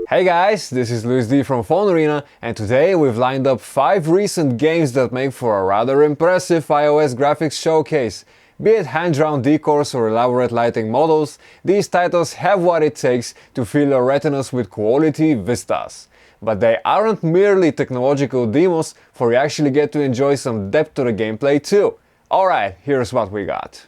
Hey guys, this is Luis D from PhoneArena, and today we've lined up 5 recent games that make for a rather impressive iOS graphics showcase. Be it hand-drawn decors or elaborate lighting models, these titles have what it takes to fill your retinas with quality vistas. But they aren't merely technological demos, for you actually get to enjoy some depth to the gameplay too. Alright, here's what we got.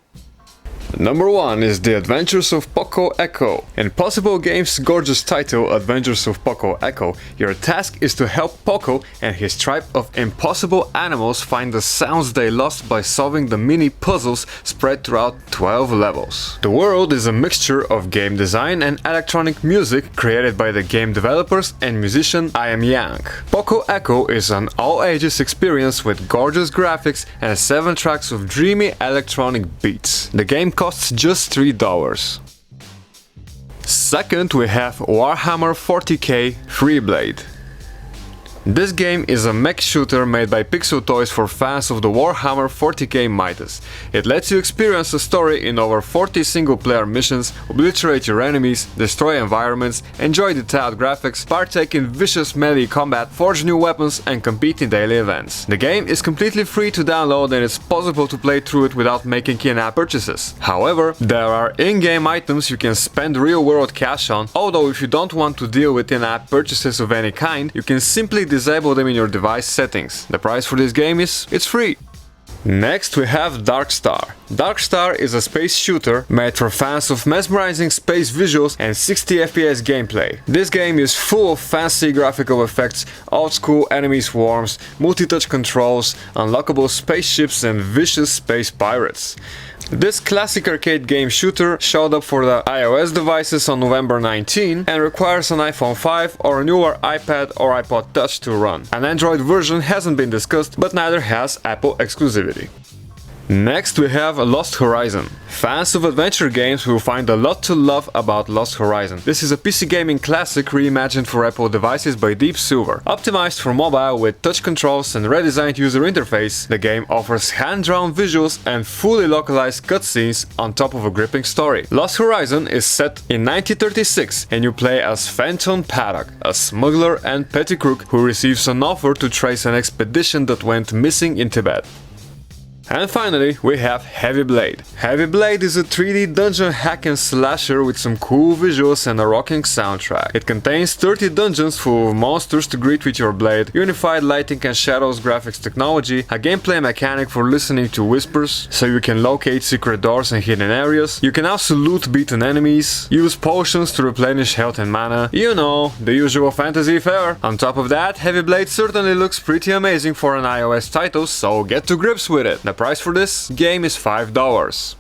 Number 1 is The Adventures of Poco Eco. In Possible Games' gorgeous title, Adventures of Poco Eco, your task is to help Poco and his tribe of impossible animals find the sounds they lost by solving the mini puzzles spread throughout 12 levels. The world is a mixture of game design and electronic music created by the game developers and musician I Am Yang. Poco Eco is an all-ages experience with gorgeous graphics and 7 tracks of dreamy electronic beats. The game costs just $3. Second, we have Warhammer 40k Fireblade. This game is a mech shooter made by Pixel Toys for fans of the Warhammer 40k mythos. It lets you experience a story in over 40 single-player missions, obliterate your enemies, destroy environments, enjoy detailed graphics, partake in vicious melee combat, forge new weapons and compete in daily events. The game is completely free to download and it's possible to play through it without making in-app purchases. However, there are in-game items you can spend real-world cash on, although if you don't want to deal with in-app purchases of any kind, you can simply disable them in your device settings. The price for this game is it's free. Next we have Dark Star. Dark Star is a space shooter made for fans of mesmerizing space visuals and 60 FPS gameplay. This game is full of fancy graphical effects, old-school enemy swarms, multi-touch controls, unlockable spaceships and vicious space pirates. This classic arcade game shooter showed up for the iOS devices on November 19 and requires an iPhone 5 or a newer iPad or iPod Touch to run. An Android version hasn't been discussed, but neither has Apple exclusivity. Next we have Lost Horizon. Fans of adventure games will find a lot to love about Lost Horizon. This is a PC gaming classic reimagined for Apple devices by Deep Silver. Optimized for mobile with touch controls and redesigned user interface, the game offers hand-drawn visuals and fully localized cutscenes on top of a gripping story. Lost Horizon is set in 1936 and you play as Phantom Paddock, a smuggler and petty crook who receives an offer to trace an expedition that went missing in Tibet. And finally, we have Heavy Blade. Heavy Blade is a 3D dungeon hack and slasher with some cool visuals and a rocking soundtrack. It contains 30 dungeons full of monsters to greet with your blade, unified lighting and shadows graphics technology, a gameplay mechanic for listening to whispers, so you can locate secret doors and hidden areas. You can also loot beaten enemies, use potions to replenish health and mana. You know, the usual fantasy fare. On top of that, Heavy Blade certainly looks pretty amazing for an iOS title, so get to grips with it. The price for this game is $5.